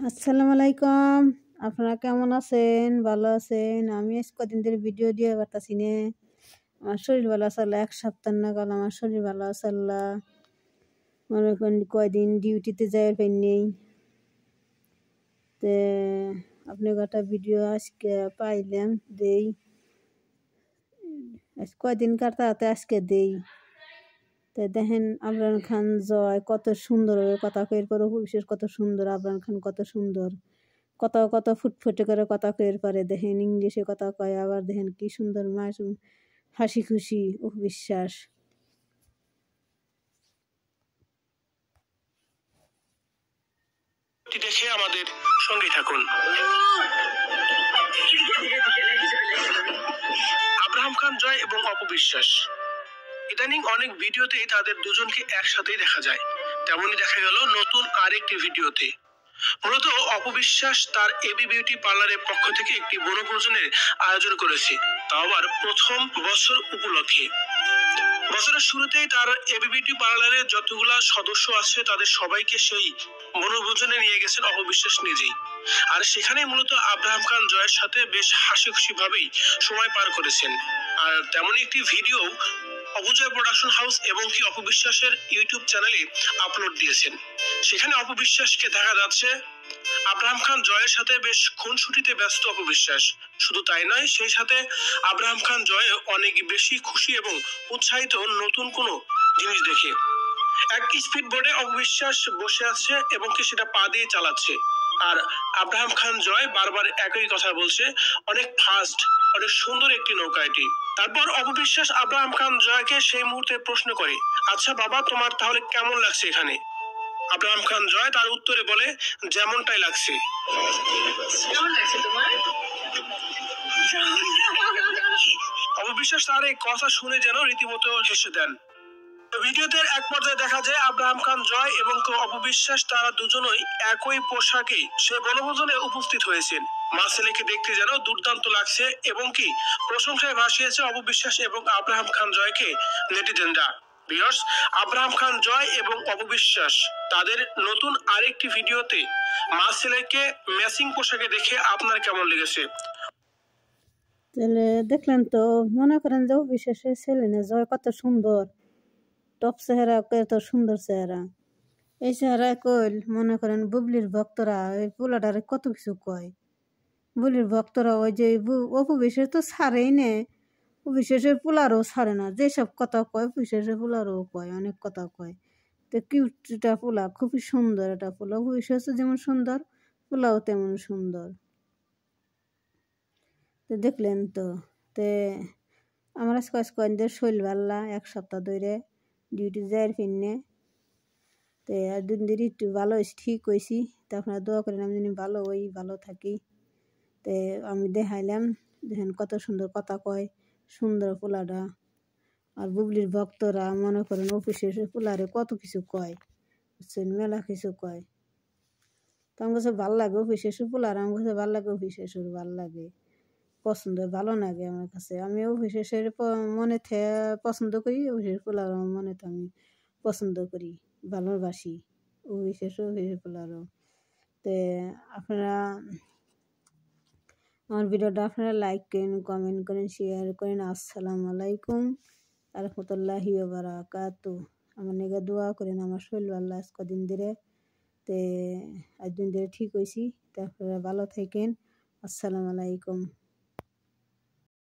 আসসালামু আলাইকুম। আপনারা কেমন আছেন? ভালো আছেন? আমি আজ কদিন ধরে ভিডিও দিয়ে পারতাছি না। আমার শরীর ভালো আছে আল্লাহ, 1 সপ্তাহ নাগাল আমার শরীর ভালো আছে আল্লাহ। মনে করেন কয়দিন ডিউটিতে যাই পাইনি। তে আপনি একটা ভিডিও আজকে পাইলাম দেই। আজ কয়দিন কাটাতে আজকে দেই। তো দেখেন আবরার খান জয় কত সুন্দরভাবে কথা কয়ের পরে বিশেষ কত সুন্দর, আবরার খান কত সুন্দর কত ফুটফুটে করে কথা কয়ের পারে, দেখেন ইংলিশে কথা কয়, আবার দেখেন কি সুন্দর হাসি খুশি বিশ্বাস। দেখে আমাদের সঙ্গে থাকুন। আব্রাহাম খান জয় এবং অপবিশ্বাস ইদানিং অনেক ভিডিওতেই তাদের দুজনকে একসাথেই দেখা যায়, তেমনই দেখা গেল নতুন আরেকটি ভিডিওতে। মূলত অপবিশ্বাস তার এবি বিউটি পার্লারের পক্ষ থেকে একটি বনভোজনের আয়োজন করেছে, তাও আবার প্রথম বছর উপলক্ষে। বছরের শুরুতেই তার এবি বিউটি পার্লারের যতগুলা সদস্য আছে তাদের সবাইকে সেই বনভোজনে নিয়ে গেছেন অপবিশ্বাস নিজেই। আর সেখানে মূলত আব্রাহাম খান জয়ের সাথে বেশ হাসি খুশি ভাবেই সময় পার করেছেন। আর তেমনই একটি ভিডিও অপজয় প্রোডাকশন হাউস এবং কি অপবিশ্বাসের ইউটিউব চ্যানেলে আপলোড দিয়েছেন। সেখানে অপবিশ্বাসকে দেখা যাচ্ছে আব্রাহাম খান জয়ের সাথে বেশ খুনসুটিতে ব্যস্ত অপবিশ্বাস। শুধু তাই নয়, সেই সাথে আব্রাহাম খান জয় অনেক বেশি খুশি এবং উৎসাহিত নতুন কোনো জিনিস দেখে। এক স্পিড বোর্ডে অপবিশ্বাস বসে আছে এবং কি সেটা পা দিয়ে চালাচ্ছে, আর আব্রাহাম খান জয় বারবার একই কথা বলছে, অনেক ফাস্ট, অনেক সুন্দর একটি নৌকা এটি। তারপর অপবিশ্বাস আব্রাহাম খান জয়কে সেই মুহূর্তে প্রশ্ন করে, আচ্ছা বাবা, তোমার তাহলে কেমন লাগছে এখানে? আব্রাহাম খান জয় তার উত্তরে বলে, যেমনটাই লাগছে। অপবিশ্বাস তার এই কথা শুনে যেন রীতিমতো হেসে দেন। ভিডিওতে এক পর্যায়ে দেখা যায় আব্রাহাম খান জয় এবং অপবিশ্বাস তারা দুজনই একই পোশাকে সে বনভোজনে উপস্থিত হয়েছেন। মা ছেলেকে দেখতে যেন দুর্দান্ত লাগছে এবং কি প্রশংসায় ভাসিয়েছে অপবিশ্বাস এবং আব্রাহাম খান জয়কে নেটিজেনরা। ভিউয়ার্স, আব্রাহাম খান জয় এবং অপবিশ্বাস তাদের নতুন আরেকটি ভিডিওতে মা ছেলেকে ম্যাচিং পোশাকে দেখে আপনার কেমন লেগেছে? তাহলে দেখলেন তো, মনে করেন যে অবিশ্বাসের ছেলে না জয় কত সুন্দর, টপ চেহারা, কত সুন্দর চেহারা। এই চেহারা কইল মনে করেন বুবলির ভক্তরা ওই পোলাটারে কত কিছু কয়। বুবলির ভক্তরা ওই যে অপবিশ্বাস তো ছাড়েই নে, অবিশ্বাসের পোলারও ছাড়ে না, যেসব কথা কয় অপবিশ্বাসের পোলারও কয়, অনেক কথা কয়। তো কিউটটা পোলা, খুবই সুন্দর একটা পোলা, অপবিশ্বাসও যেমন সুন্দর, পোলাও তেমন সুন্দর। তো দেখলেন তো, তে আমার কয়েকদিন শরীর ভাল্লা, 1 সপ্তাহ ধরে ডিউটি যাই ফিরনে। তো আর 2 দিন একটু ভালো ঠিক হয়েছি। তো আপনারা দোয়া করেন আমি যেন ভালো হই, ভালো থাকি। তো আমি দেখাইলাম, দেখেন কত সুন্দর কথা কয়, সুন্দর পোলাটা। আর বুবলির ভক্তরা মনে করেন অফিসের পোলারে কত কিছু কয়, বুঝছেন, মেলা কিছু কয়। তো আমার কাছে ভালো লাগে অফিসের পোলার, আমার কাছে ভালো লাগে অফিসের ভালো লাগে, পছন্দ, ভালো লাগে আমার কাছে। আমি অফিসের মনে পছন্দ করি, অফিসের পোলার মনে তো আমি পছন্দ করি, ভালোবাসি অফিসের পোলারও। তো আপনারা আমার ভিডিওটা আপনারা লাইক করেন, কমেন্ট করেন, শেয়ার করেন। আসসালামু আলাইকুম রহমতুল্লাহি ওয়া বারাকাতুহু। আমার নিকে দোয়া করেন, আমার শরীর ভালো আজ কদিন ধরে। তে আজ দিন ধরে ঠিক হয়েছি। তো আপনারা ভালো থাকেন। আসসালামু আলাইকুম।